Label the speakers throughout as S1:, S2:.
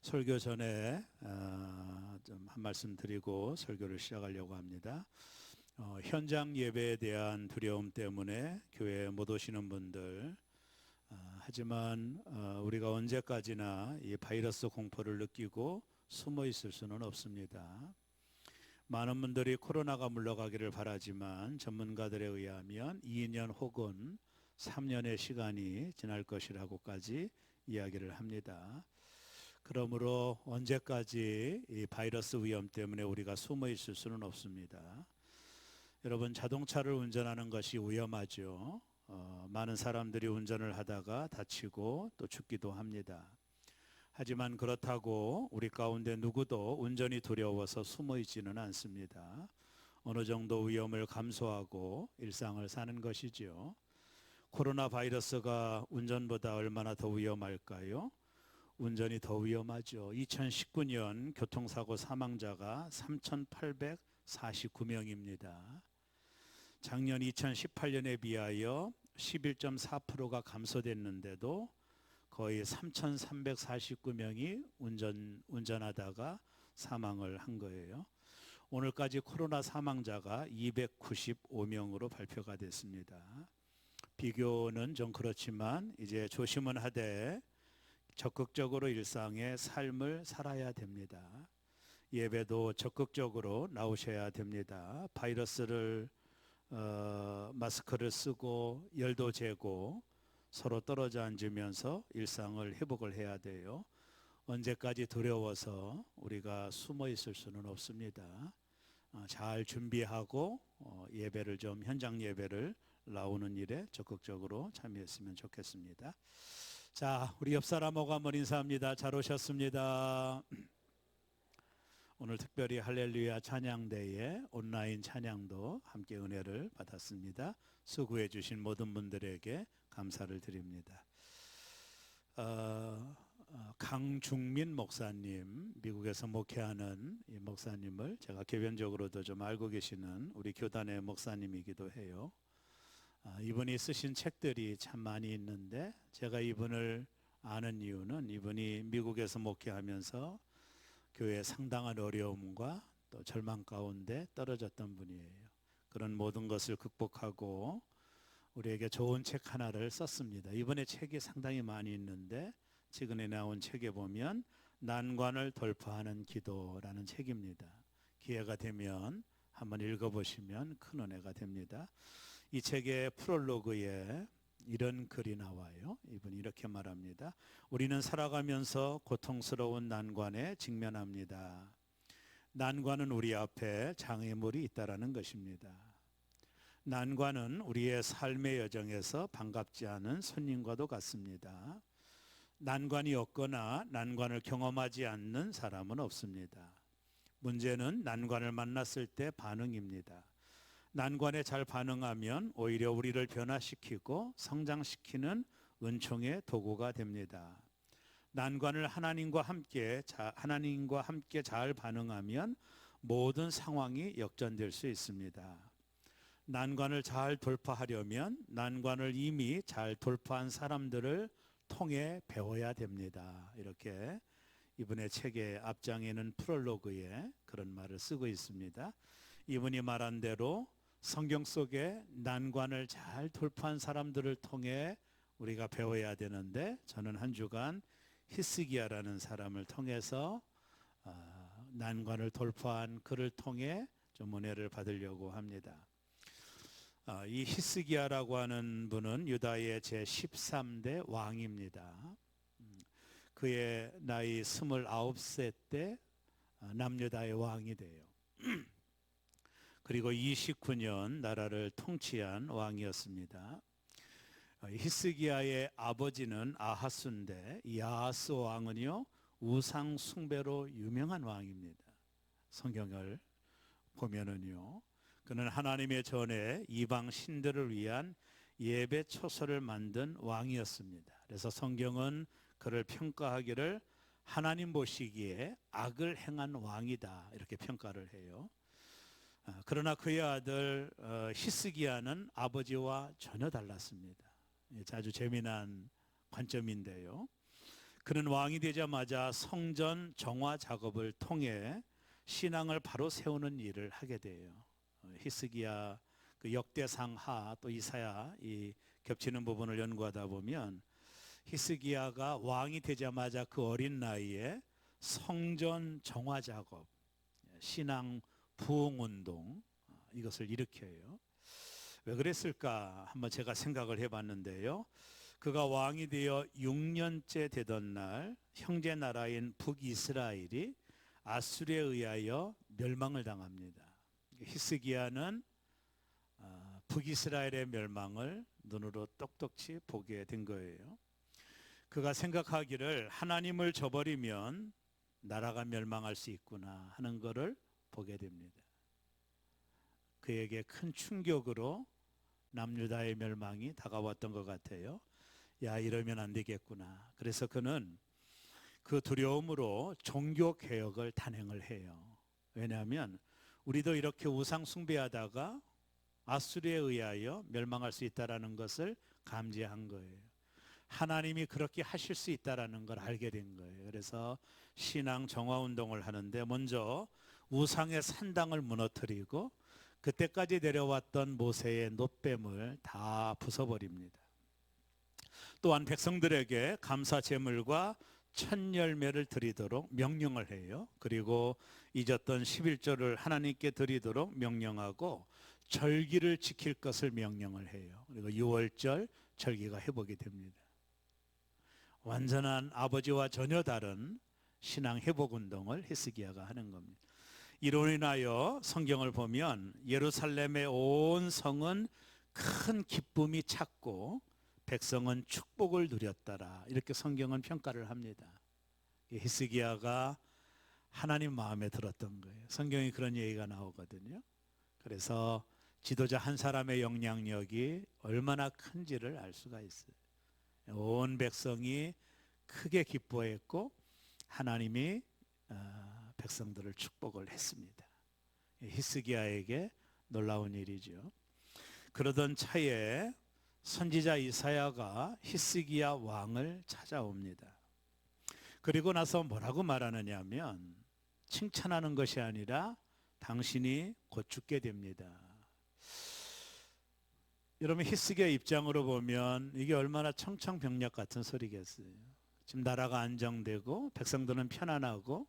S1: 설교 전에 좀 한 말씀 드리고 설교를 시작하려고 합니다. 현장 예배에 대한 두려움 때문에 교회에 못 오시는 분들, 하지만 우리가 언제까지나 이 바이러스 공포를 느끼고 숨어 있을 수는 없습니다. 많은 분들이 코로나가 물러가기를 바라지만 전문가들에 의하면 2년 혹은 3년의 시간이 지날 것이라고까지 이야기를 합니다. 그러므로 언제까지 이 바이러스 위험 때문에 우리가 숨어 있을 수는 없습니다. 여러분, 자동차를 운전하는 것이 위험하죠. 많은 사람들이 운전을 하다가 다치고 또 죽기도 합니다. 하지만 그렇다고 우리 가운데 누구도 운전이 두려워서 숨어 있지는 않습니다. 어느 정도 위험을 감수하고 일상을 사는 것이죠. 코로나 바이러스가 운전보다 얼마나 더 위험할까요? 운전이 더 위험하죠. 2019년 교통사고 사망자가 3,849명입니다. 작년 2018년에 비하여 11.4%가 감소됐는데도 거의 3,349명이 운전하다가 사망을 한 거예요. 오늘까지 코로나 사망자가 295명으로 발표가 됐습니다. 비교는 좀 그렇지만 이제 조심은 하되 적극적으로 일상의 삶을 살아야 됩니다. 예배도 적극적으로 나오셔야 됩니다. 바이러스를 마스크를 쓰고 열도 재고 서로 떨어져 앉으면서 일상을 회복을 해야 돼요. 언제까지 두려워서 우리가 숨어 있을 수는 없습니다. 잘 준비하고 예배를 좀 현장 예배를 나오는 일에 적극적으로 참여했으면 좋겠습니다. 자, 우리 옆 사람하고 한번 인사합니다. 잘 오셨습니다. 오늘 특별히 할렐루야 찬양대에 온라인 찬양도 함께 은혜를 받았습니다. 수고해 주신 모든 분들에게 감사를 드립니다. 강중민 목사님, 미국에서 목회하는 이 목사님을 제가 개변적으로도 좀 알고 계시는 우리 교단의 목사님이기도 해요. 이분이 쓰신 책들이 참 많이 있는데 제가 이분을 아는 이유는 이분이 미국에서 목회하면서 교회의 상당한 어려움과 또 절망 가운데 떨어졌던 분이에요. 그런 모든 것을 극복하고 우리에게 좋은 책 하나를 썼습니다. 이번에 책이 상당히 많이 있는데 최근에 나온 책에 보면 난관을 돌파하는 기도라는 책입니다. 기회가 되면 한번 읽어보시면 큰 은혜가 됩니다. 이 책의 프롤로그에 이런 글이 나와요. 이분이 이렇게 말합니다. 우리는 살아가면서 고통스러운 난관에 직면합니다. 난관은 우리 앞에 장애물이 있다라는 것입니다. 난관은 우리의 삶의 여정에서 반갑지 않은 손님과도 같습니다. 난관이 없거나 난관을 경험하지 않는 사람은 없습니다. 문제는 난관을 만났을 때 반응입니다. 난관에 잘 반응하면 오히려 우리를 변화시키고 성장시키는 은총의 도구가 됩니다. 난관을 하나님과 함께 잘 반응하면 모든 상황이 역전될 수 있습니다. 난관을 잘 돌파하려면 난관을 이미 잘 돌파한 사람들을 통해 배워야 됩니다. 이렇게 이분의 책의 앞장에는 프롤로그에 그런 말을 쓰고 있습니다. 이분이 말한 대로 성경 속에 난관을 잘 돌파한 사람들을 통해 우리가 배워야 되는데 저는 한 주간 히스기야라는 사람을 통해서 난관을 돌파한 그를 통해 좀 은혜를 받으려고 합니다. 이 히스기야라고 하는 분은 유다의 제13대 왕입니다. 그의 나이 29세 때 남유다의 왕이 돼요. 그리고 29년 나라를 통치한 왕이었습니다. 히스기야의 아버지는 아하스인데 이 아하스 왕은요 우상 숭배로 유명한 왕입니다. 성경을 보면은요 그는 하나님의 전에 이방 신들을 위한 예배 초소를 만든 왕이었습니다. 그래서 성경은 그를 평가하기를 하나님 보시기에 악을 행한 왕이다 이렇게 평가를 해요. 그러나 그의 아들 히스기야는 아버지와 전혀 달랐습니다. 아주 재미난 관점인데요. 그는 왕이 되자마자 성전 정화 작업을 통해 신앙을 바로 세우는 일을 하게 돼요. 히스기야 그 역대상하 또 이사야 이 겹치는 부분을 연구하다 보면 히스기야가 왕이 되자마자 그 어린 나이에 성전 정화 작업, 신앙 부흥 운동 이것을 일으켜요. 왜 그랬을까 한번 제가 생각을 해봤는데요. 그가 왕이 되어 6년째 되던 날 형제 나라인 북이스라엘이 아수르에 의하여 멸망을 당합니다. 히스기야는 북이스라엘의 멸망을 눈으로 똑똑히 보게 된 거예요. 그가 생각하기를 하나님을 저버리면 나라가 멸망할 수 있구나 하는 것을 보게 됩니다. 그에게 큰 충격으로 남유다의 멸망이 다가왔던 것 같아요. 야, 이러면 안 되겠구나. 그래서 그는 그 두려움으로 종교 개혁을 단행을 해요. 왜냐하면 우리도 이렇게 우상 숭배하다가 아수르에 의하여 멸망할 수 있다는 것을 감지한 거예요. 하나님이 그렇게 하실 수 있다는 걸 알게 된 거예요. 그래서 신앙 정화 운동을 하는데 먼저 우상의 산당을 무너뜨리고 그때까지 내려왔던 모세의 놋뱀을 다 부숴버립니다. 또한 백성들에게 감사 제물과 첫 열매를 드리도록 명령을 해요. 그리고 잊었던 11조를 하나님께 드리도록 명령하고 절기를 지킬 것을 명령을 해요. 그리고 6월절 절기가 회복이 됩니다. 완전한 아버지와 전혀 다른 신앙 회복 운동을 히스기야가 하는 겁니다. 이로 인하여 성경을 보면 예루살렘의 온 성은 큰 기쁨이 찼고 백성은 축복을 누렸더라. 이렇게 성경은 평가를 합니다. 히스기야가 하나님 마음에 들었던 거예요. 성경에 그런 얘기가 나오거든요. 그래서 지도자 한 사람의 영향력이 얼마나 큰지를 알 수가 있어요. 온 백성이 크게 기뻐했고 하나님이 백성들을 축복을 했습니다. 히스기야에게 놀라운 일이죠. 그러던 차에 선지자 이사야가 히스기야 왕을 찾아옵니다. 그리고 나서 뭐라고 말하느냐 하면 칭찬하는 것이 아니라 당신이 곧 죽게 됩니다. 여러분 히스기야 입장으로 보면 이게 얼마나 청천벽력 같은 소리겠어요. 지금 나라가 안정되고 백성들은 편안하고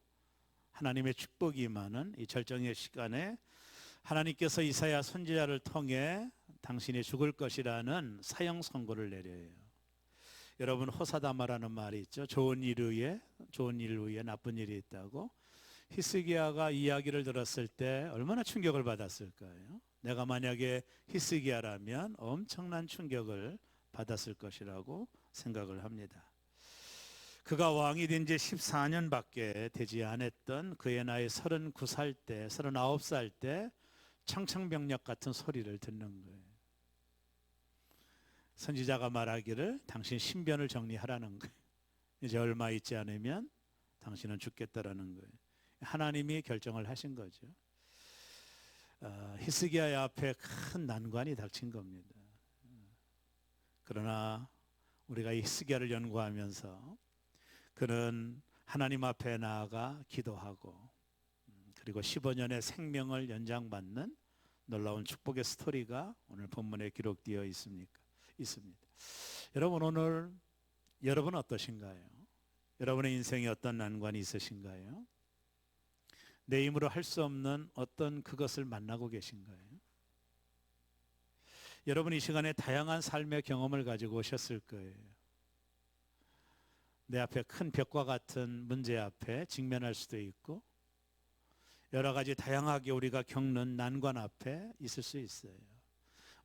S1: 하나님의 축복이 임하는 이 절정의 시간에 하나님께서 이사야 선지자를 통해 당신이 죽을 것이라는 사형 선고를 내려요. 여러분 호사다마라는 말이 있죠. 좋은 일 후에 나쁜 일이 있다고. 히스기야가 이야기를 들었을 때 얼마나 충격을 받았을까요? 내가 만약에 히스기야라면 엄청난 충격을 받았을 것이라고 생각을 합니다. 그가 왕이 된 지 14년밖에 되지 않았던 그의 나이 39살 때, 39살 때 청천벽력 같은 소리를 듣는 거예요. 선지자가 말하기를 당신 신변을 정리하라는 거예요. 이제 얼마 있지 않으면 당신은 죽겠다라는 거예요. 하나님이 결정을 하신 거죠. 히스기야의 앞에 큰 난관이 닥친 겁니다. 그러나 우리가 이 히스기야를 연구하면서 그는 하나님 앞에 나아가 기도하고 그리고 15년의 생명을 연장받는 놀라운 축복의 스토리가 오늘 본문에 기록되어 있습니다. 여러분 오늘 여러분 어떠신가요? 여러분의 인생에 어떤 난관이 있으신가요? 내 힘으로 할 수 없는 어떤 그것을 만나고 계신가요? 여러분 이 시간에 다양한 삶의 경험을 가지고 오셨을 거예요. 내 앞에 큰 벽과 같은 문제 앞에 직면할 수도 있고 여러 가지 다양하게 우리가 겪는 난관 앞에 있을 수 있어요.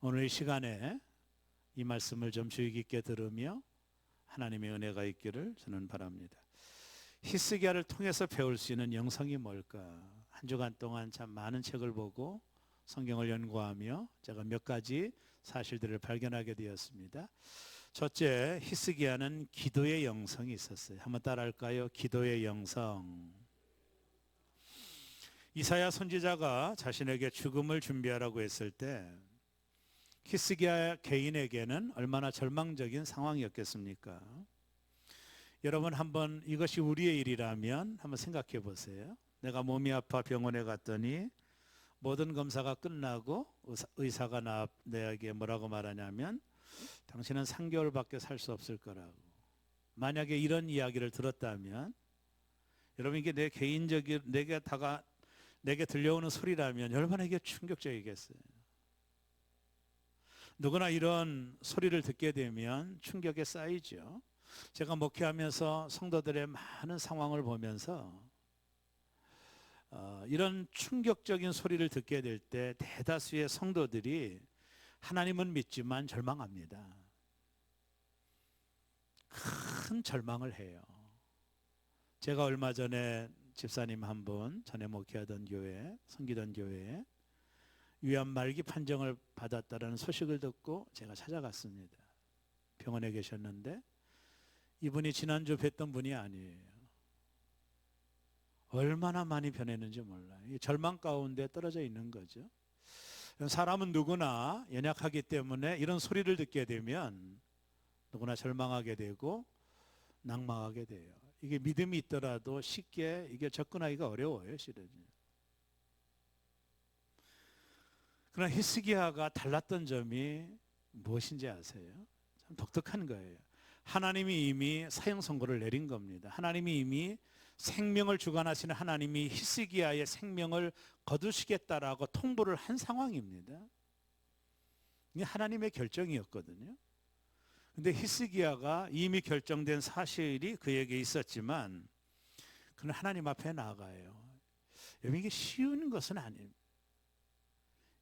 S1: 오늘 이 시간에 이 말씀을 좀 주의 깊게 들으며 하나님의 은혜가 있기를 저는 바랍니다. 히스기야를 통해서 배울 수 있는 영성이 뭘까? 한 주간 동안 참 많은 책을 보고 성경을 연구하며 제가 몇 가지 사실들을 발견하게 되었습니다. 첫째, 히스기야는 기도의 영성이 있었어요. 한번 따라할까요? 기도의 영성. 이사야 선지자가 자신에게 죽음을 준비하라고 했을 때 히스기야 개인에게는 얼마나 절망적인 상황이었겠습니까? 여러분 한번 이것이 우리의 일이라면 한번 생각해 보세요. 내가 몸이 아파 병원에 갔더니 모든 검사가 끝나고 의사가 내게 뭐라고 말하냐면 당신은 3개월밖에 살 수 없을 거라고. 만약에 이런 이야기를 들었다면 여러분 이게 내 개인적인 내게 들려오는 소리라면 얼마나 이게 충격적이겠어요. 누구나 이런 소리를 듣게 되면 충격에 쌓이죠. 제가 목회하면서 성도들의 많은 상황을 보면서 이런 충격적인 소리를 듣게 될 때 대다수의 성도들이 하나님은 믿지만 절망합니다. 큰 절망을 해요. 제가 얼마 전에 집사님 한 분 전에 목회하던 교회, 섬기던 교회에 위암 말기 판정을 받았다는 소식을 듣고 제가 찾아갔습니다. 병원에 계셨는데 이분이 지난주 뵀던 분이 아니에요. 얼마나 많이 변했는지 몰라요. 절망 가운데 떨어져 있는 거죠. 사람은 누구나 연약하기 때문에 이런 소리를 듣게 되면 누구나 절망하게 되고 낙망하게 돼요. 이게 믿음이 있더라도 쉽게 이게 접근하기가 어려워요, 실은. 그러나 히스기야가 달랐던 점이 무엇인지 아세요? 참 독특한 거예요. 하나님이 이미 사형 선고를 내린 겁니다. 하나님이 이미 생명을 주관하시는 하나님이 히스기야의 생명을 거두시겠다라고 통보를 한 상황입니다. 이게 하나님의 결정이었거든요. 근데 히스기야가 이미 결정된 사실이 그에게 있었지만 그는 하나님 앞에 나아가요. 여러분 이게 쉬운 것은 아닙니다.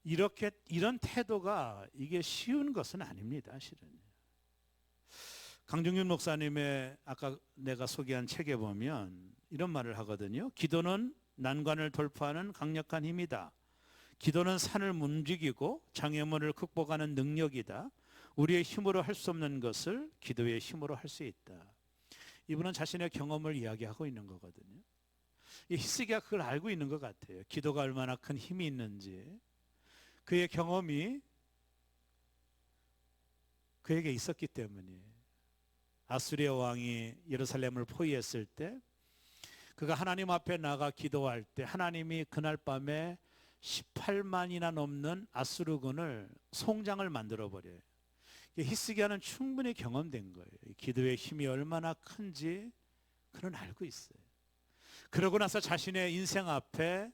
S1: 이런 태도가 이게 쉬운 것은 아닙니다, 실은. 강중윤 목사님의 아까 내가 소개한 책에 보면 이런 말을 하거든요. 기도는 난관을 돌파하는 강력한 힘이다. 기도는 산을 움직이고 장애물을 극복하는 능력이다. 우리의 힘으로 할 수 없는 것을 기도의 힘으로 할 수 있다. 이분은 자신의 경험을 이야기하고 있는 거거든요. 이 히스기야가 그걸 알고 있는 것 같아요. 기도가 얼마나 큰 힘이 있는지. 그의 경험이 그에게 있었기 때문이에요. 아수리아 왕이 예루살렘을 포위했을 때 그가 하나님 앞에 나가 기도할 때 하나님이 그날 밤에 18만이나 넘는 아수르군을 송장을 만들어 버려요. 히스기야는 충분히 경험된 거예요. 기도의 힘이 얼마나 큰지 그는 알고 있어요. 그러고 나서 자신의 인생 앞에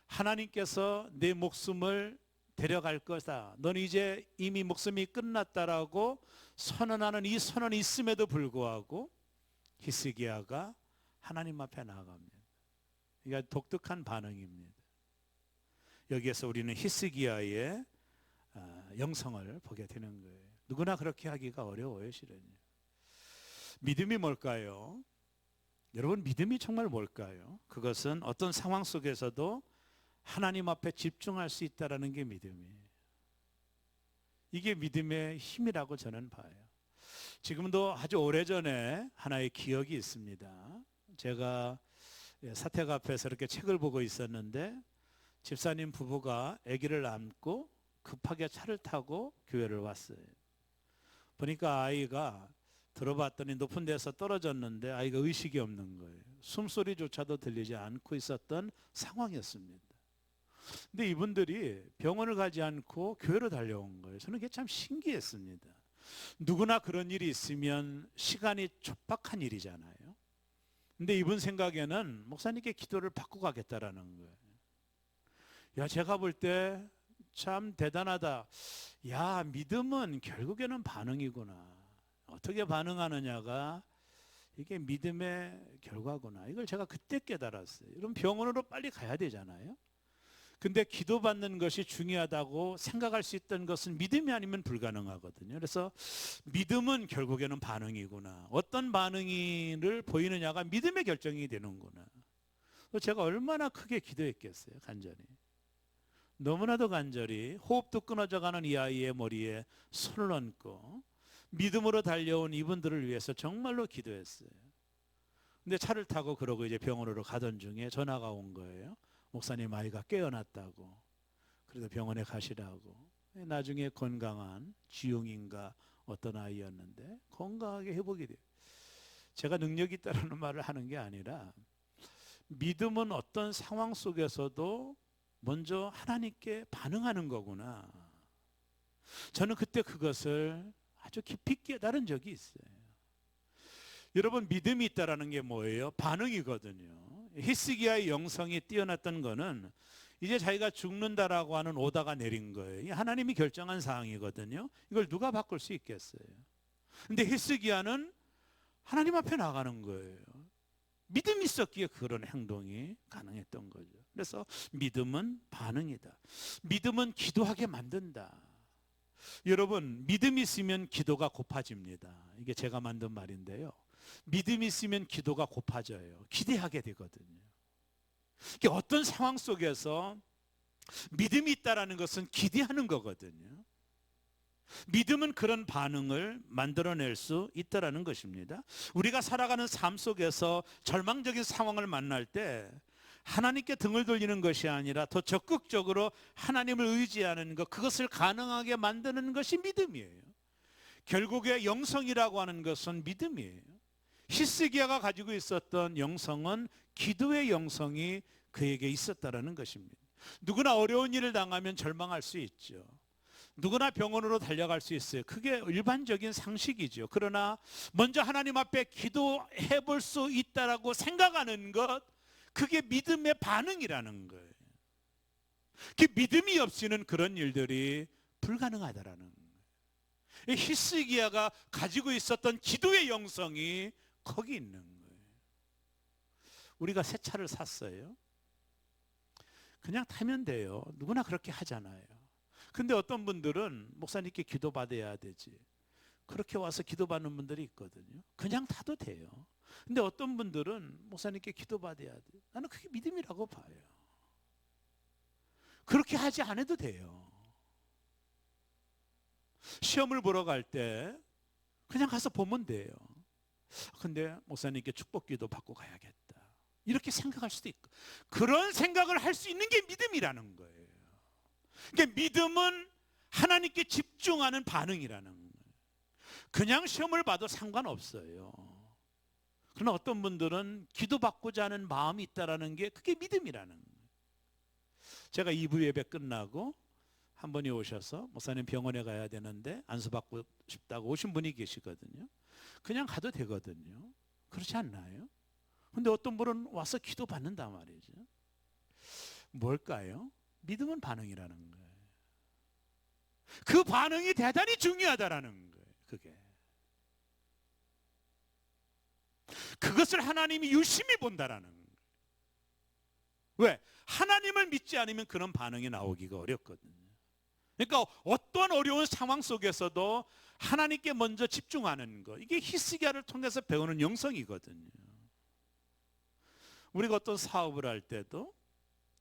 S1: 하나님께서 내 목숨을 데려갈 거다. 넌 이제 이미 목숨이 끝났다라고 선언하는 이 선언이 있음에도 불구하고 히스기야가 하나님 앞에 나아갑니다. 이게 독특한 반응입니다. 여기에서 우리는 히스기야의 영성을 보게 되는 거예요. 누구나 그렇게 하기가 어려워요, 실은. 믿음이 뭘까요? 여러분, 믿음이 정말 뭘까요? 그것은 어떤 상황 속에서도 하나님 앞에 집중할 수 있다는 게 믿음이에요. 이게 믿음의 힘이라고 저는 봐요. 지금도 아주 오래전에 하나의 기억이 있습니다. 제가 사택 앞에서 이렇게 책을 보고 있었는데 집사님 부부가 아기를 안고 급하게 차를 타고 교회를 왔어요. 보니까 아이가 들어봤더니 높은 데서 떨어졌는데 아이가 의식이 없는 거예요. 숨소리조차도 들리지 않고 있었던 상황이었습니다. 근데 이분들이 병원을 가지 않고 교회로 달려온 거예요. 저는 그게 참 신기했습니다. 누구나 그런 일이 있으면 시간이 촉박한 일이잖아요. 근데 이분 생각에는 목사님께 기도를 받고 가겠다라는 거예요. 야, 제가 볼 때 참 대단하다. 야, 믿음은 결국에는 반응이구나. 어떻게 반응하느냐가 이게 믿음의 결과구나. 이걸 제가 그때 깨달았어요. 이런 병원으로 빨리 가야 되잖아요. 근데 기도받는 것이 중요하다고 생각할 수 있던 것은 믿음이 아니면 불가능하거든요. 그래서 믿음은 결국에는 반응이구나. 어떤 반응을 보이느냐가 믿음의 결정이 되는구나. 제가 얼마나 크게 기도했겠어요, 간절히. 너무나도 간절히 호흡도 끊어져가는 이 아이의 머리에 손을 얹고 믿음으로 달려온 이분들을 위해서 정말로 기도했어요. 근데 차를 타고 그러고 이제 병원으로 가던 중에 전화가 온 거예요. 목사님, 아이가 깨어났다고. 그래서 병원에 가시라고. 나중에 건강한 지용인가 어떤 아이였는데 건강하게 회복이 돼요. 제가 능력이 있다라는 말을 하는 게 아니라 믿음은 어떤 상황 속에서도 먼저 하나님께 반응하는 거구나. 저는 그때 그것을 아주 깊이 깨달은 적이 있어요. 여러분, 믿음이 있다라는 게 뭐예요? 반응이거든요. 히스기야의 영성이 뛰어났던 거는 이제 자기가 죽는다라고 하는 오다가 내린 거예요. 하나님이 결정한 사항이거든요. 이걸 누가 바꿀 수 있겠어요? 근데 히스기야는 하나님 앞에 나가는 거예요. 믿음이 있었기에 그런 행동이 가능했던 거죠. 그래서 믿음은 반응이다. 믿음은 기도하게 만든다. 여러분, 믿음이 있으면 기도가 고파집니다. 이게 제가 만든 말인데요. 믿음이 있으면 기도가 고파져요. 기대하게 되거든요. 이게 어떤 상황 속에서 믿음이 있다라는 것은 기대하는 거거든요. 믿음은 그런 반응을 만들어낼 수 있다라는 것입니다. 우리가 살아가는 삶 속에서 절망적인 상황을 만날 때 하나님께 등을 돌리는 것이 아니라 더 적극적으로 하나님을 의지하는 것, 그것을 가능하게 만드는 것이 믿음이에요. 결국에 영성이라고 하는 것은 믿음이에요. 히스기야가 가지고 있었던 영성은 기도의 영성이 그에게 있었다라는 것입니다. 누구나 어려운 일을 당하면 절망할 수 있죠. 누구나 병원으로 달려갈 수 있어요. 그게 일반적인 상식이죠. 그러나 먼저 하나님 앞에 기도해 볼 수 있다라고 생각하는 것, 그게 믿음의 반응이라는 거예요. 그 믿음이 없이는 그런 일들이 불가능하다라는 거예요. 히스기야가 가지고 있었던 기도의 영성이 거기 있는 거예요. 우리가 새 차를 샀어요. 그냥 타면 돼요. 누구나 그렇게 하잖아요. 근데 어떤 분들은 목사님께 기도받아야 되지, 그렇게 와서 기도받는 분들이 있거든요. 그냥 타도 돼요. 근데 어떤 분들은 목사님께 기도받아야 돼. 나는 그게 믿음이라고 봐요. 그렇게 하지 않아도 돼요. 시험을 보러 갈 때 그냥 가서 보면 돼요. 근데 목사님께 축복기도 받고 가야겠다, 이렇게 생각할 수도 있고, 그런 생각을 할 수 있는 게 믿음이라는 거예요. 그러니까 믿음은 하나님께 집중하는 반응이라는 거예요. 그냥 시험을 봐도 상관없어요. 그러나 어떤 분들은 기도받고자 하는 마음이 있다라는 게 그게 믿음이라는 거예요. 제가 2부 예배 끝나고 한 분이 오셔서 목사님 병원에 가야 되는데 안수받고 싶다고 오신 분이 계시거든요. 그냥 가도 되거든요. 그렇지 않나요? 근데 어떤 분은 와서 기도받는단 말이죠. 뭘까요? 믿음은 반응이라는 거예요. 그 반응이 대단히 중요하다라는 거예요. 그것을 하나님이 유심히 본다라는 거예요. 왜? 하나님을 믿지 않으면 그런 반응이 나오기가 어렵거든요. 그러니까 어떤 어려운 상황 속에서도 하나님께 먼저 집중하는 것, 이게 히스기야를 통해서 배우는 영성이거든요. 우리가 어떤 사업을 할 때도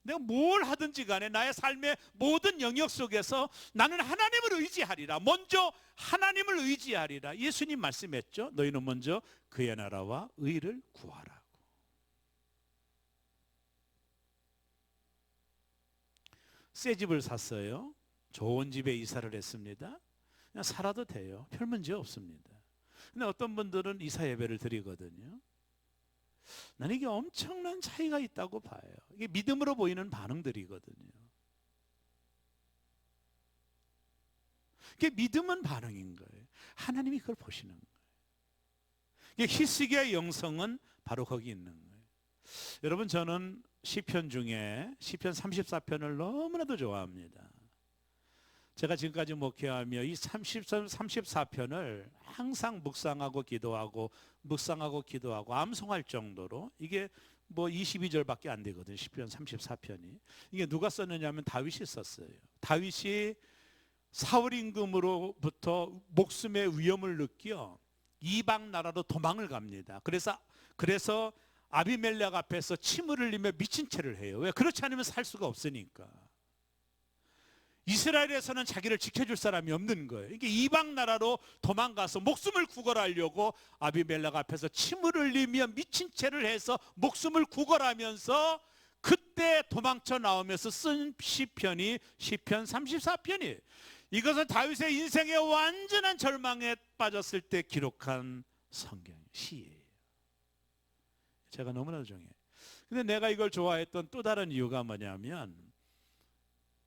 S1: 내가 뭘 하든지 간에 나의 삶의 모든 영역 속에서 나는 하나님을 의지하리라, 먼저 하나님을 의지하리라. 예수님 말씀했죠. 너희는 먼저 그의 나라와 의를 구하라고. 새 집을 샀어요. 좋은 집에 이사를 했습니다. 그냥 살아도 돼요. 별 문제 없습니다. 근데 어떤 분들은 이사 예배를 드리거든요. 나는 이게 엄청난 차이가 있다고 봐요. 이게 믿음으로 보이는 반응들이거든요. 이게 믿음은 반응인 거예요. 하나님이 그걸 보시는 거예요. 이게 히스기야의 영성은 바로 거기 있는 거예요. 여러분, 저는 시편 중에 시편 34편을 너무나도 좋아합니다. 제가 지금까지 목회하며 이 34편을 항상 묵상하고 기도하고 암송할 정도로, 이게 뭐 22절밖에 안 되거든요. 시편 34편이. 이게 누가 썼느냐면 다윗이 썼어요. 다윗이 사울 임금으로부터 목숨의 위험을 느껴 이방 나라로 도망을 갑니다. 그래서 아비멜렉 앞에서 침을 흘리며 미친 채를 해요. 왜? 그렇지 않으면 살 수가 없으니까. 이스라엘에서는 자기를 지켜줄 사람이 없는 거예요. 이게 이방 나라로 도망가서 목숨을 구걸하려고 아비멜렉 앞에서 침을 흘리며 미친 채를 해서 목숨을 구걸하면서 그때 도망쳐 나오면서 쓴 시편이 시편 34편이에요. 이것은 다윗의 인생의 완전한 절망에 빠졌을 때 기록한 성경 시예요. 제가 너무나도 좋아해요. 근데 내가 이걸 좋아했던 또 다른 이유가 뭐냐면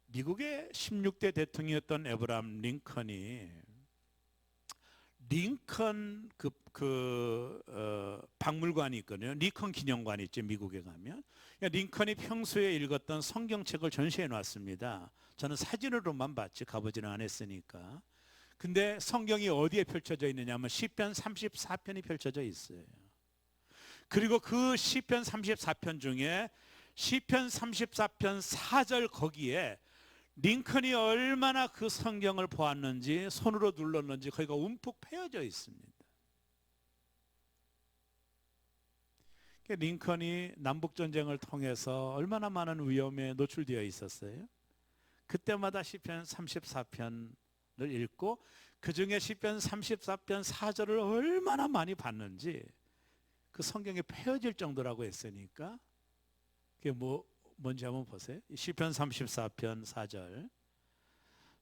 S1: 미국의 16대 대통령이었던 에브라함 링컨이 링컨 박물관이 있거든요. 링컨 기념관이 있죠. 미국에 가면. 링컨이 평소에 읽었던 성경책을 전시해 놨습니다. 저는 사진으로만 봤지 가보지는 않았으니까. 근데 성경이 어디에 펼쳐져 있느냐 하면 시편 34편이 펼쳐져 있어요. 그리고 그 시편 34편 중에 시편 34편 4절 거기에 링컨이 얼마나 그 성경을 보았는지 손으로 눌렀는지 거기가 움푹 패여져 있습니다. 링컨이 남북전쟁을 통해서 얼마나 많은 위험에 노출되어 있었어요. 그때마다 시편 34편을 읽고 그 중에 시편 34편 4절을 얼마나 많이 봤는지 그 성경에 패여질 정도라고 했으니까 그게 뭔지 한번 보세요. 시편 34편 4절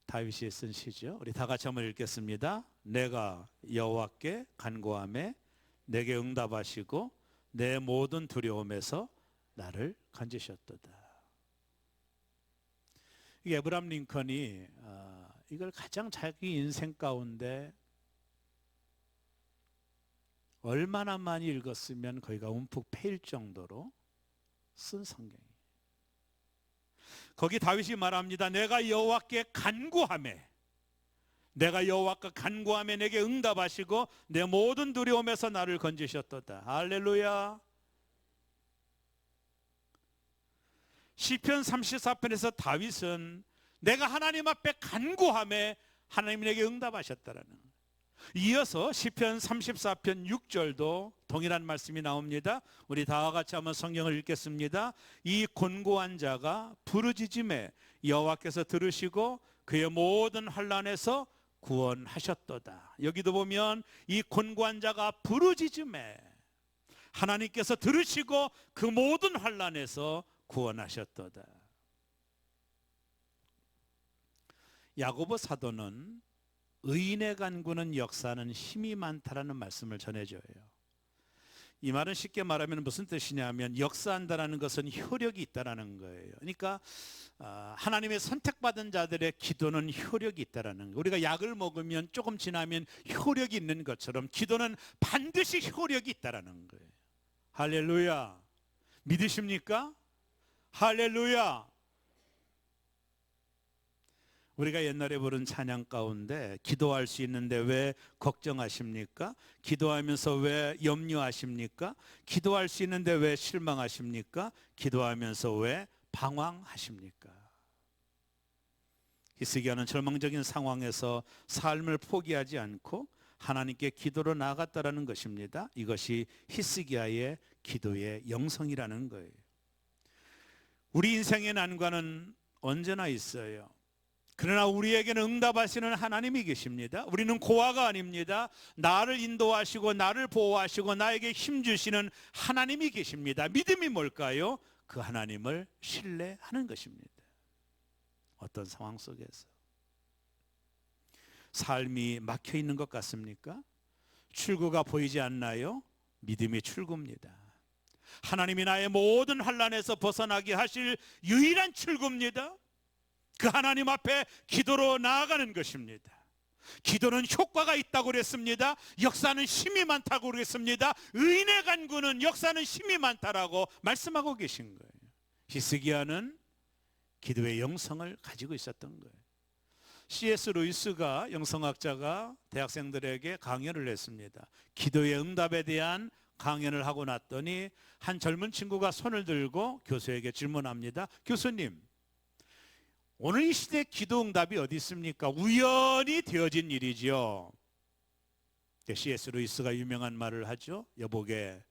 S1: 다윗이 쓴 시죠. 우리 다 같이 한번 읽겠습니다. 내가 여호와께 간구하매 내게 응답하시고 내 모든 두려움에서 나를 건지셨도다. 이 에브라함 링컨이 이걸 가장 자기 인생 가운데 얼마나 많이 읽었으면 거기가 움푹 패일 정도로 쓴 성경이에요. 거기 다윗이 말합니다. 내가 여호와께 간구하매 내가 여호와께 간구하며 내게 응답하시고 내 모든 두려움에서 나를 건지셨도다. 할렐루야. 시편 34편에서 다윗은 내가 하나님 앞에 간구하며 하나님이 내게 응답하셨다라는 거예요. 이어서 시편 34편 6절도 동일한 말씀이 나옵니다. 우리 다 같이 한번 성경을 읽겠습니다. 이 곤고한 자가 부르짖음에 여호와께서 들으시고 그의 모든 환난에서 구원하셨도다. 여기도 보면 이 곤고한 자가 부르짖음에 하나님께서 들으시고 그 모든 환난에서 구원하셨도다. 야고보 사도는 의인의 간구는 역사하는 힘이 많다라는 말씀을 전해줘요. 이 말은 쉽게 말하면 무슨 뜻이냐면 역사한다라는 것은 효력이 있다라는 거예요. 그러니까 하나님의 선택받은 자들의 기도는 효력이 있다라는 거예요. 우리가 약을 먹으면 조금 지나면 효력이 있는 것처럼 기도는 반드시 효력이 있다라는 거예요. 할렐루야. 믿으십니까? 할렐루야. 우리가 옛날에 부른 찬양 가운데 기도할 수 있는데 왜 걱정하십니까? 기도하면서 왜 염려하십니까? 기도할 수 있는데 왜 실망하십니까? 기도하면서 왜 방황하십니까? 히스기야는 절망적인 상황에서 삶을 포기하지 않고 하나님께 기도로 나아갔다라는 것입니다. 이것이 히스기야의 기도의 영성이라는 거예요. 우리 인생의 난관은 언제나 있어요. 그러나 우리에게는 응답하시는 하나님이 계십니다. 우리는 고아가 아닙니다. 나를 인도하시고 나를 보호하시고 나에게 힘주시는 하나님이 계십니다. 믿음이 뭘까요? 그 하나님을 신뢰하는 것입니다. 어떤 상황 속에서 삶이 막혀 있는 것 같습니까? 출구가 보이지 않나요? 믿음이 출구입니다. 하나님이 나의 모든 환난에서 벗어나게 하실 유일한 출구입니다. 그 하나님 앞에 기도로 나아가는 것입니다. 기도는 효과가 있다고 그랬습니다. 역사는 힘이 많다고 그랬습니다. 의인의 간구는 역사는 힘이 많다라고 말씀하고 계신 거예요. 히스기야는 기도의 영성을 가지고 있었던 거예요. C.S. 루이스가 영성학자가 대학생들에게 강연을 했습니다. 기도의 응답에 대한 강연을 하고 났더니 한 젊은 친구가 손을 들고 교수에게 질문합니다. 교수님, 오늘 이 시대 기도 응답이 어디 있습니까? 우연히 되어진 일이죠. C.S. 루이스가 유명한 말을 하죠. 여보게,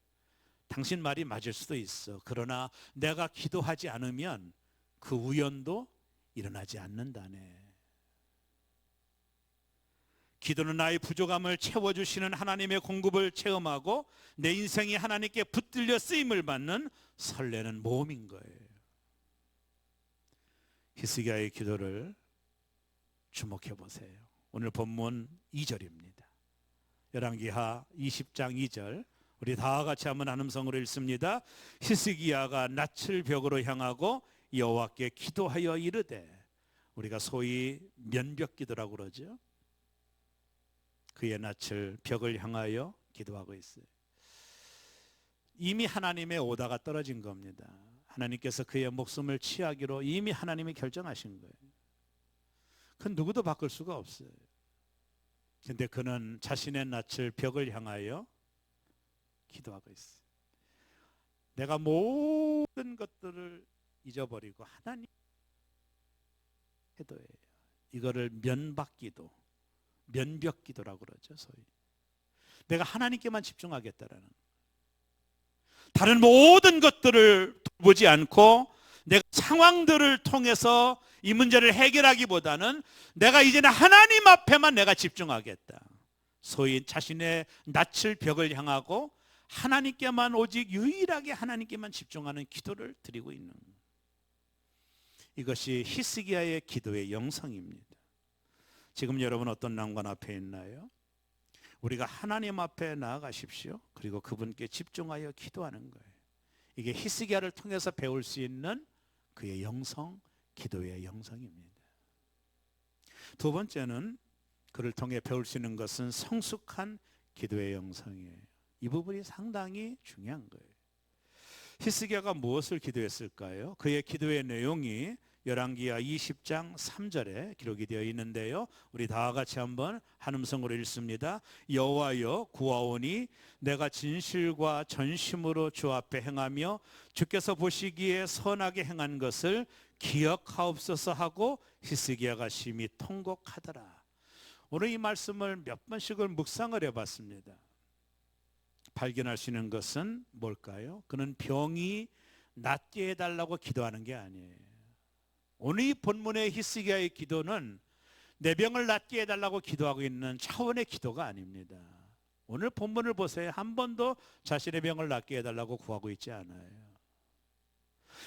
S1: 당신 말이 맞을 수도 있어. 그러나 내가 기도하지 않으면 그 우연도 일어나지 않는다네. 기도는 나의 부족함을 채워주시는 하나님의 공급을 체험하고 내 인생이 하나님께 붙들려 쓰임을 받는 설레는 모험인 거예요. 히스기야의 기도를 주목해 보세요. 오늘 본문 2절입니다. 열왕기하 20장 2절 우리 다 같이 한번 한 음성으로 읽습니다. 히스기야가 낯을 벽으로 향하고 여호와께 기도하여 이르되, 우리가 소위 면벽기도라고 그러죠. 그의 낯을 벽을 향하여 기도하고 있어요. 이미 하나님의 오다가 떨어진 겁니다. 하나님께서 그의 목숨을 취하기로 이미 하나님이 결정하신 거예요. 그건 누구도 바꿀 수가 없어요. 근데 그는 자신의 낯을 벽을 향하여 기도하고 있어요. 내가 모든 것들을 잊어버리고 하나님 기도해요. 이거를 면박기도, 면벽기도라고 그러죠. 소위 내가 하나님께만 집중하겠다라는, 다른 모든 것들을 보지 않고 내가 상황들을 통해서 이 문제를 해결하기보다는 내가 이제는 하나님 앞에만 내가 집중하겠다. 소위 자신의 낯을 벽을 향하고 하나님께만, 오직 유일하게 하나님께만 집중하는 기도를 드리고 있는, 이것이 히스기야의 기도의 영성입니다. 지금 여러분 어떤 난관 앞에 있나요? 우리가 하나님 앞에 나아가십시오. 그리고 그분께 집중하여 기도하는 거예요. 이게 히스기야를 통해서 배울 수 있는 그의 영성, 기도의 영성입니다. 두 번째는 그를 통해 배울 수 있는 것은 성숙한 기도의 영성이에요. 이 부분이 상당히 중요한 거예요. 히스기야가 무엇을 기도했을까요? 그의 기도의 내용이 열왕기하 20장 3절에 기록이 되어 있는데요, 우리 다 같이 한번 한 음성으로 읽습니다. 여호와여, 구하오니 내가 진실과 전심으로 주 앞에 행하며 주께서 보시기에 선하게 행한 것을 기억하옵소서 하고 히스기야가 심히 통곡하더라. 오늘 이 말씀을 몇 번씩을 묵상을 해봤습니다. 발견할 수 있는 것은 뭘까요? 그는 병이 낫게 해달라고 기도하는 게 아니에요. 오늘 이 본문의 히스기야의 기도는 내 병을 낫게 해달라고 기도하고 있는 차원의 기도가 아닙니다. 오늘 본문을 보세요. 한 번도 자신의 병을 낫게 해달라고 구하고 있지 않아요.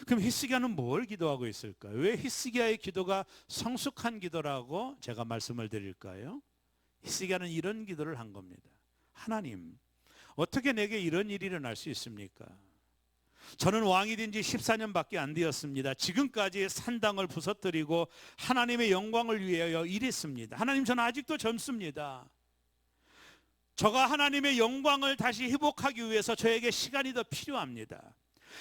S1: 그럼 히스기야는 뭘 기도하고 있을까요? 왜 히스기야의 기도가 성숙한 기도라고 제가 말씀을 드릴까요? 히스기야는 이런 기도를 한 겁니다. 하나님, 어떻게 내게 이런 일이 일어날 수 있습니까? 저는 왕이 된 지 14년밖에 안 되었습니다. 지금까지 산당을 부서뜨리고 하나님의 영광을 위하여 일했습니다. 하나님, 저는 아직도 젊습니다. 저가 하나님의 영광을 다시 회복하기 위해서 저에게 시간이 더 필요합니다.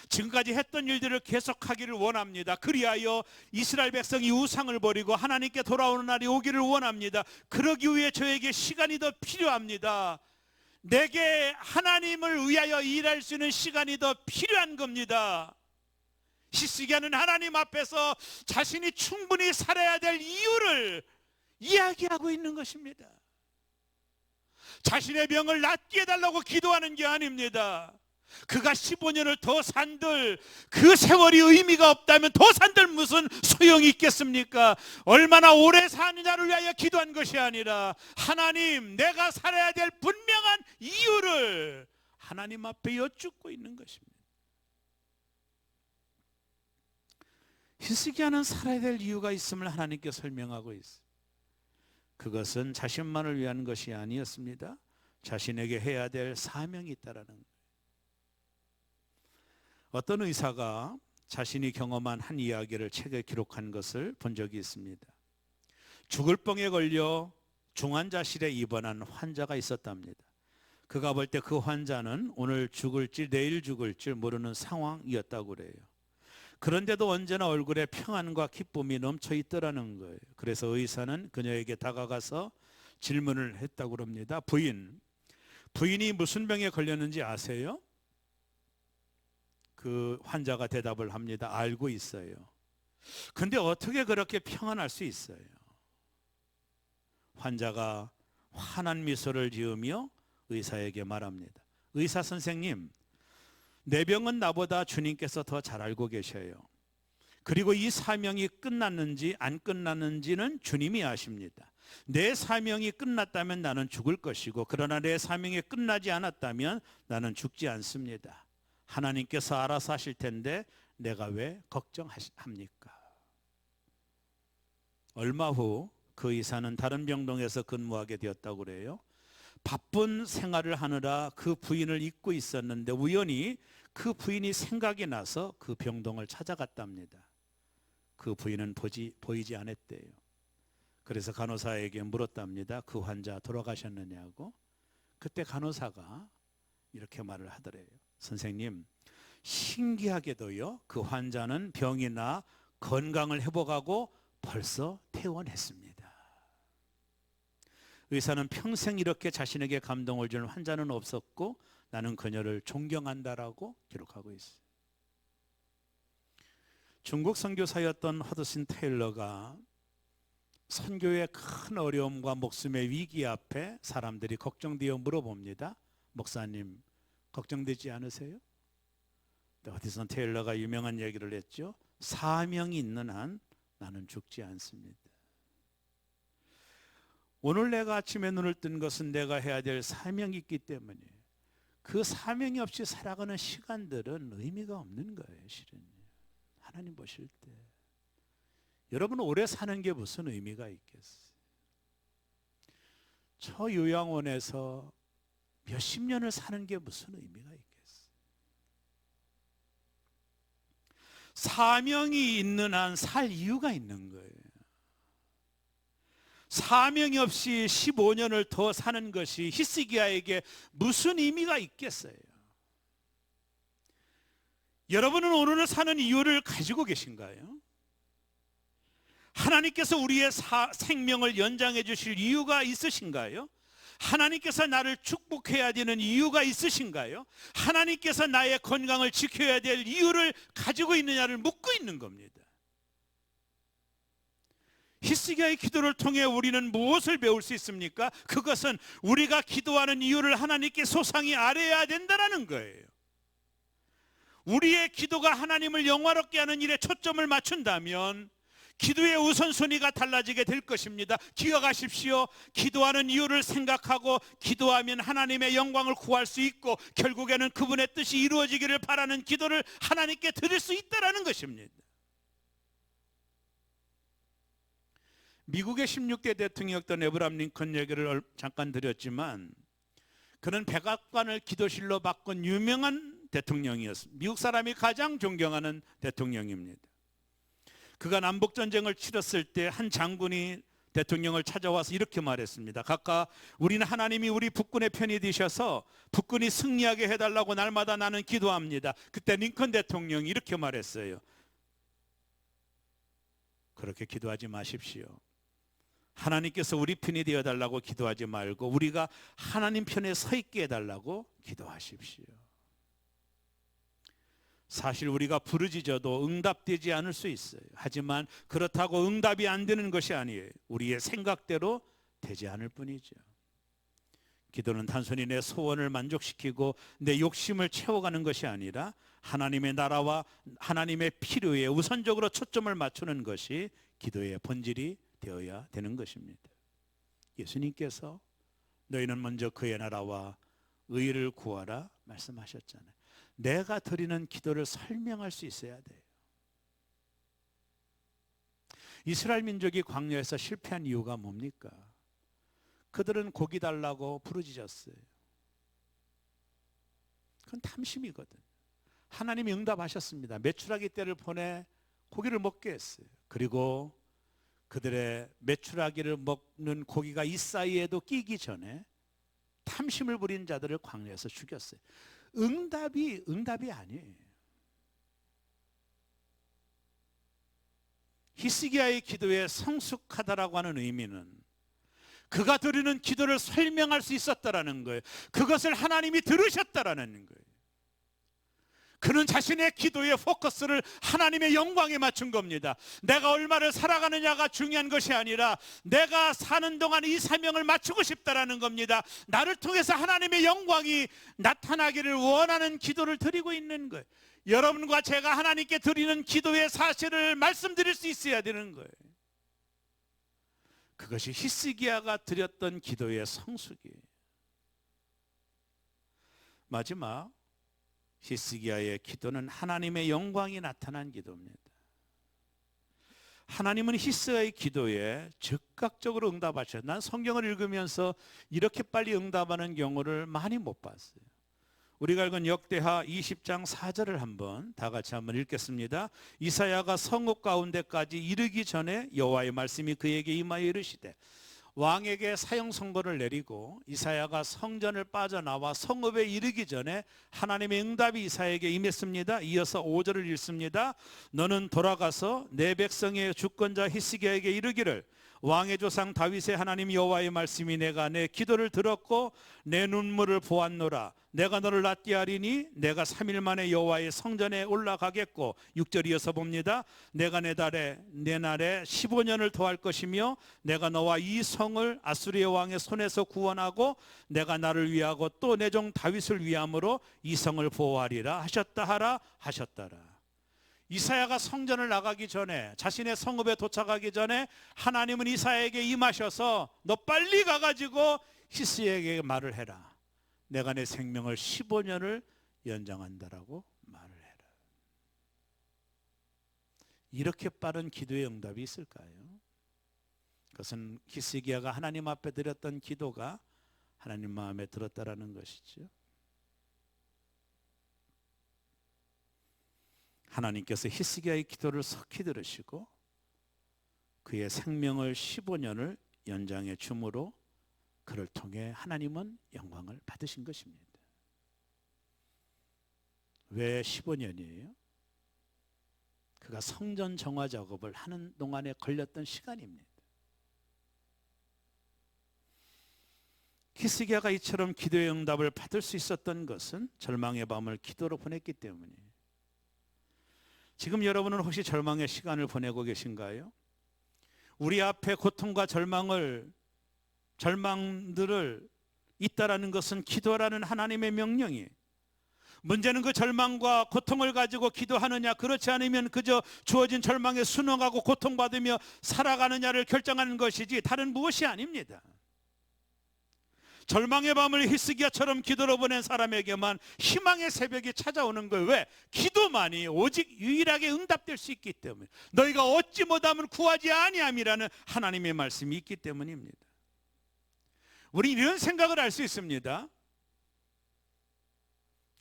S1: 지금까지 했던 일들을 계속하기를 원합니다. 그리하여 이스라엘 백성이 우상을 버리고 하나님께 돌아오는 날이 오기를 원합니다. 그러기 위해 저에게 시간이 더 필요합니다. 내게 하나님을 위하여 일할 수 있는 시간이 더 필요한 겁니다. 히스기야는 하나님 앞에서 자신이 충분히 살아야 될 이유를 이야기하고 있는 것입니다. 자신의 병을 낫게 해달라고 기도하는 게 아닙니다. 그가 15년을 더 산들 그 세월이 의미가 없다면 더 산들 무슨 소용이 있겠습니까? 얼마나 오래 사느냐를 위하여 기도한 것이 아니라 하나님, 내가 살아야 될 분명한 이유를 하나님 앞에 여쭙고 있는 것입니다. 히스기야는 살아야 될 이유가 있음을 하나님께 설명하고 있어요. 그것은 자신만을 위한 것이 아니었습니다. 자신에게 해야 될 사명이 있다라는 거예요. 어떤 의사가 자신이 경험한 한 이야기를 책에 기록한 것을 본 적이 있습니다. 죽을 병에 걸려 중환자실에 입원한 환자가 있었답니다. 그가 볼 때 그 환자는 오늘 죽을지 내일 죽을지 모르는 상황이었다고 그래요. 그런데도 언제나 얼굴에 평안과 기쁨이 넘쳐 있더라는 거예요. 그래서 의사는 그녀에게 다가가서 질문을 했다고 합니다. 부인이 무슨 병에 걸렸는지 아세요? 그 환자가 대답을 합니다. 알고 있어요. 근데 어떻게 그렇게 평안할 수 있어요? 환자가 환한 미소를 지으며 의사에게 말합니다. 의사 선생님, 내 병은 나보다 주님께서 더 잘 알고 계셔요. 그리고 이 사명이 끝났는지 안 끝났는지는 주님이 아십니다. 내 사명이 끝났다면 나는 죽을 것이고, 그러나 내 사명이 끝나지 않았다면 나는 죽지 않습니다. 하나님께서 알아서 하실 텐데 내가 왜 걱정합니까? 얼마 후 그 의사는 다른 병동에서 근무하게 되었다고 그래요. 바쁜 생활을 하느라 그 부인을 잊고 있었는데 우연히 그 부인이 생각이 나서 그 병동을 찾아갔답니다. 그 부인은 보이지 않았대요. 그래서 간호사에게 물었답니다. 그 환자 돌아가셨느냐고. 그때 간호사가 이렇게 말을 하더래요. 선생님, 신기하게도요, 그 환자는 병이 나 건강을 회복하고 벌써 퇴원했습니다. 의사는 평생 이렇게 자신에게 감동을 주는 환자는 없었고 나는 그녀를 존경한다라고 기록하고 있어요. 중국 선교사였던 허드슨 테일러가 선교의 큰 어려움과 목숨의 위기 앞에 사람들이 걱정되어 물어봅니다. 목사님, 걱정되지 않으세요? 허드슨 테일러가 유명한 얘기를 했죠. 사명이 있는 한 나는 죽지 않습니다. 오늘 내가 아침에 눈을 뜬 것은 내가 해야 될 사명이 있기 때문에 그 사명이 없이 살아가는 시간들은 의미가 없는 거예요. 실은 하나님 보실 때 여러분 오래 사는 게 무슨 의미가 있겠어요? 저 요양원에서 몇십 년을 사는 게 무슨 의미가 있겠어요? 사명이 있는 한 살 이유가 있는 거예요. 사명이 없이 15년을 더 사는 것이 히스기야에게 무슨 의미가 있겠어요? 여러분은 오늘을 사는 이유를 가지고 계신가요? 하나님께서 우리의 생명을 연장해 주실 이유가 있으신가요? 하나님께서 나를 축복해야 되는 이유가 있으신가요? 하나님께서 나의 건강을 지켜야 될 이유를 가지고 있느냐를 묻고 있는 겁니다. 히스기야의 기도를 통해 우리는 무엇을 배울 수 있습니까? 그것은 우리가 기도하는 이유를 하나님께 소상히 알아야 된다는 거예요. 우리의 기도가 하나님을 영화롭게 하는 일에 초점을 맞춘다면 기도의 우선순위가 달라지게 될 것입니다. 기억하십시오. 기도하는 이유를 생각하고 기도하면 하나님의 영광을 구할 수 있고 결국에는 그분의 뜻이 이루어지기를 바라는 기도를 하나님께 드릴 수 있다는 것입니다. 미국의 16대 대통령이었던 에브람 링컨 얘기를 잠깐 드렸지만 그는 백악관을 기도실로 바꾼 유명한 대통령이었습니다. 미국 사람이 가장 존경하는 대통령입니다. 그가 남북전쟁을 치렀을 때 한 장군이 대통령을 찾아와서 이렇게 말했습니다. 각하, 우리는 하나님이 우리 북군의 편이 되셔서 북군이 승리하게 해달라고 날마다 나는 기도합니다. 그때 링컨 대통령이 이렇게 말했어요. 그렇게 기도하지 마십시오. 하나님께서 우리 편이 되어달라고 기도하지 말고 우리가 하나님 편에 서 있게 해달라고 기도하십시오. 사실 우리가 부르짖어도 응답되지 않을 수 있어요. 하지만 그렇다고 응답이 안 되는 것이 아니에요. 우리의 생각대로 되지 않을 뿐이죠. 기도는 단순히 내 소원을 만족시키고 내 욕심을 채워가는 것이 아니라 하나님의 나라와 하나님의 필요에 우선적으로 초점을 맞추는 것이 기도의 본질이 되어야 되는 것입니다. 예수님께서 너희는 먼저 그의 나라와 의를 구하라 말씀하셨잖아요. 내가 드리는 기도를 설명할 수 있어야 돼요. 이스라엘 민족이 광야에서 실패한 이유가 뭡니까? 그들은 고기 달라고 부르짖었어요. 그건 탐심이거든. 하나님이 응답하셨습니다. 메추라기 떼를 보내 고기를 먹게 했어요. 그리고 그들의 메추라기를 먹는 고기가 이 사이에도 끼기 전에 탐심을 부린 자들을 광야에서 죽였어요. 응답이 아니에요. 히스기야의 기도에 성숙하다라고 하는 의미는 그가 드리는 기도를 설명할 수 있었다라는 거예요. 그것을 하나님이 들으셨다라는 거예요. 그는 자신의 기도의 포커스를 하나님의 영광에 맞춘 겁니다. 내가 얼마를 살아가느냐가 중요한 것이 아니라 내가 사는 동안 이 사명을 맞추고 싶다라는 겁니다. 나를 통해서 하나님의 영광이 나타나기를 원하는 기도를 드리고 있는 거예요. 여러분과 제가 하나님께 드리는 기도의 사실을 말씀드릴 수 있어야 되는 거예요. 그것이 히스기야가 드렸던 기도의 성숙이에요. 마지막 히스기야의 기도는 하나님의 영광이 나타난 기도입니다. 하나님은 히스기야의 기도에 즉각적으로 응답하셨어요. 난 성경을 읽으면서 이렇게 빨리 응답하는 경우를 많이 못 봤어요. 우리가 읽은 역대하 20장 4절을 한번 다 같이 한번 읽겠습니다. 이사야가 성읍 가운데까지 이르기 전에 여호와의 말씀이 그에게 임하여 이르시되, 왕에게 사형 선고를 내리고 이사야가 성전을 빠져나와 성읍에 이르기 전에 하나님의 응답이 이사야에게 임했습니다. 이어서 5절을 읽습니다. 너는 돌아가서 내 백성의 주권자 히스기야에게 이르기를, 왕의 조상 다윗의 하나님 여호와의 말씀이 내가 내 기도를 들었고 내 눈물을 보았노라. 내가 너를 낫게 하리니 내가 3일 만에 여호와의 성전에 올라가겠고, 6절 이어서 봅니다. 내가 내 날에 15년을 더할 것이며 내가 너와 이 성을 아수리아 왕의 손에서 구원하고 내가 나를 위하고 또 내 종 다윗을 위함으로 이 성을 보호하리라 하셨다 하라 하셨더라. 이사야가 성전을 나가기 전에, 자신의 성읍에 도착하기 전에 하나님은 이사야에게 임하셔서 너 빨리 가가지고 히스기야에게 말을 해라. 내가 내 생명을 15년을 연장한다라고 말을 해라. 이렇게 빠른 기도의 응답이 있을까요? 그것은 히스기야가 하나님 앞에 드렸던 기도가 하나님 마음에 들었다라는 것이죠. 하나님께서 히스기야의 기도를 속히 들으시고 그의 생명을 15년을 연장해 줌으로 그를 통해 하나님은 영광을 받으신 것입니다. 왜 15년이에요? 그가 성전 정화 작업을 하는 동안에 걸렸던 시간입니다. 히스기야가 이처럼 기도의 응답을 받을 수 있었던 것은 절망의 밤을 기도로 보냈기 때문이에요. 지금 여러분은 혹시 절망의 시간을 보내고 계신가요? 우리 앞에 고통과 절망들을 있다라는 것은 기도라는 하나님의 명령이에요. 문제는 그 절망과 고통을 가지고 기도하느냐, 그렇지 않으면 그저 주어진 절망에 순응하고 고통받으며 살아가느냐를 결정하는 것이지 다른 무엇이 아닙니다. 절망의 밤을 히스기야처럼 기도로 보낸 사람에게만 희망의 새벽이 찾아오는 거예요. 왜? 기도만이 오직 유일하게 응답될 수 있기 때문에. 너희가 얻지 못하면 구하지 아니함이라는 하나님의 말씀이 있기 때문입니다. 우리 이런 생각을 할 수 있습니다.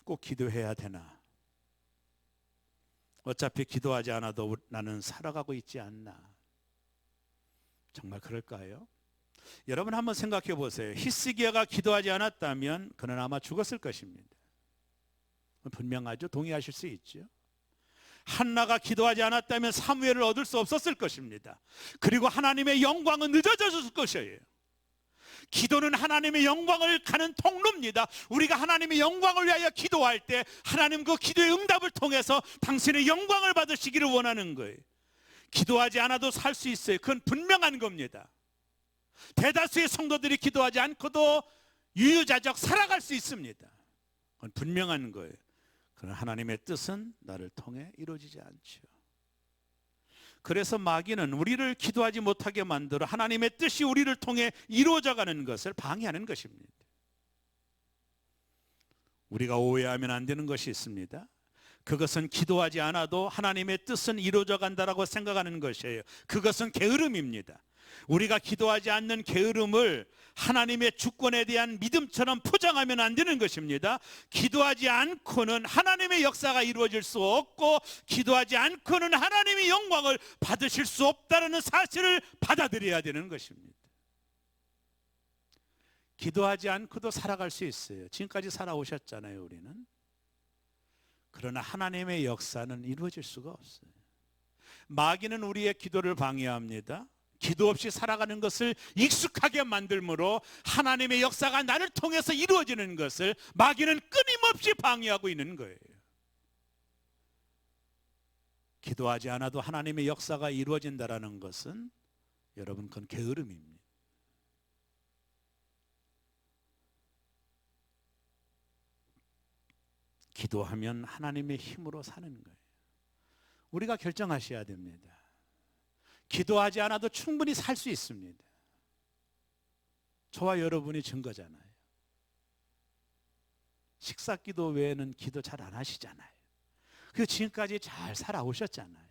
S1: 꼭 기도해야 되나? 어차피 기도하지 않아도 나는 살아가고 있지 않나? 정말 그럴까요? 여러분 한번 생각해 보세요. 히스기야가 기도하지 않았다면 그는 아마 죽었을 것입니다. 분명하죠? 동의하실 수 있죠? 한나가 기도하지 않았다면 사무엘을 얻을 수 없었을 것입니다. 그리고 하나님의 영광은 늦어졌을 것이에요. 기도는 하나님의 영광을 가는 통로입니다. 우리가 하나님의 영광을 위하여 기도할 때 하나님 그 기도의 응답을 통해서 당신의 영광을 받으시기를 원하는 거예요. 기도하지 않아도 살 수 있어요. 그건 분명한 겁니다. 대다수의 성도들이 기도하지 않고도 유유자적 살아갈 수 있습니다. 그건 분명한 거예요. 그러나 하나님의 뜻은 나를 통해 이루어지지 않죠. 그래서 마귀는 우리를 기도하지 못하게 만들어 하나님의 뜻이 우리를 통해 이루어져가는 것을 방해하는 것입니다. 우리가 오해하면 안 되는 것이 있습니다. 그것은 기도하지 않아도 하나님의 뜻은 이루어져 간다라고 생각하는 것이에요. 그것은 게으름입니다. 우리가 기도하지 않는 게으름을 하나님의 주권에 대한 믿음처럼 포장하면 안 되는 것입니다. 기도하지 않고는 하나님의 역사가 이루어질 수 없고 기도하지 않고는 하나님의 영광을 받으실 수 없다는 사실을 받아들여야 되는 것입니다. 기도하지 않고도 살아갈 수 있어요. 지금까지 살아오셨잖아요, 우리는. 그러나 하나님의 역사는 이루어질 수가 없어요. 마귀는 우리의 기도를 방해합니다. 기도 없이 살아가는 것을 익숙하게 만들므로 하나님의 역사가 나를 통해서 이루어지는 것을 마귀는 끊임없이 방해하고 있는 거예요. 기도하지 않아도 하나님의 역사가 이루어진다는 것은 여러분 그건 게으름입니다. 기도하면 하나님의 힘으로 사는 거예요. 우리가 결정하셔야 됩니다. 기도하지 않아도 충분히 살 수 있습니다. 저와 여러분이 증거잖아요. 식사기도 외에는 기도 잘 안 하시잖아요. 그래서 지금까지 잘 살아오셨잖아요.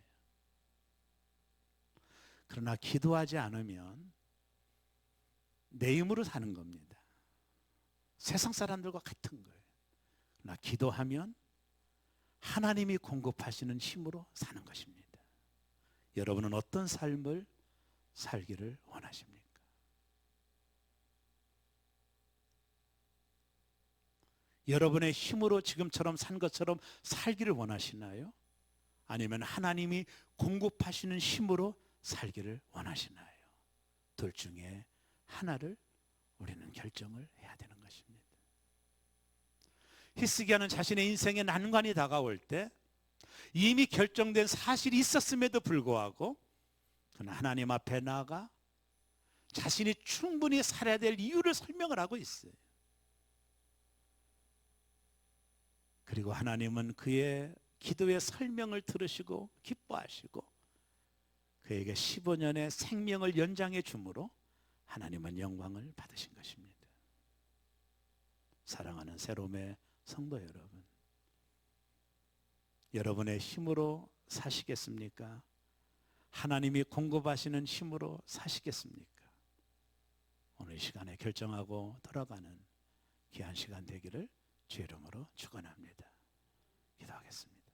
S1: 그러나 기도하지 않으면 내 힘으로 사는 겁니다. 세상 사람들과 같은 거예요. 그러나 기도하면 하나님이 공급하시는 힘으로 사는 것입니다. 여러분은 어떤 삶을 살기를 원하십니까? 여러분의 힘으로 지금처럼 산 것처럼 살기를 원하시나요? 아니면 하나님이 공급하시는 힘으로 살기를 원하시나요? 둘 중에 하나를 우리는 결정을 해야 되는 것입니다. 히스기야는 자신의 인생의 난관이 다가올 때 이미 결정된 사실이 있었음에도 불구하고 그는 하나님 앞에 나아가 자신이 충분히 살아야 될 이유를 설명을 하고 있어요. 그리고 하나님은 그의 기도의 설명을 들으시고 기뻐하시고 그에게 15년의 생명을 연장해 주므로 하나님은 영광을 받으신 것입니다. 사랑하는 새롬의 성도 여러분, 여러분의 힘으로 사시겠습니까? 하나님이 공급하시는 힘으로 사시겠습니까? 오늘 이 시간에 결정하고 돌아가는 귀한 시간 되기를 주의 이름으로 축원합니다. 기도하겠습니다.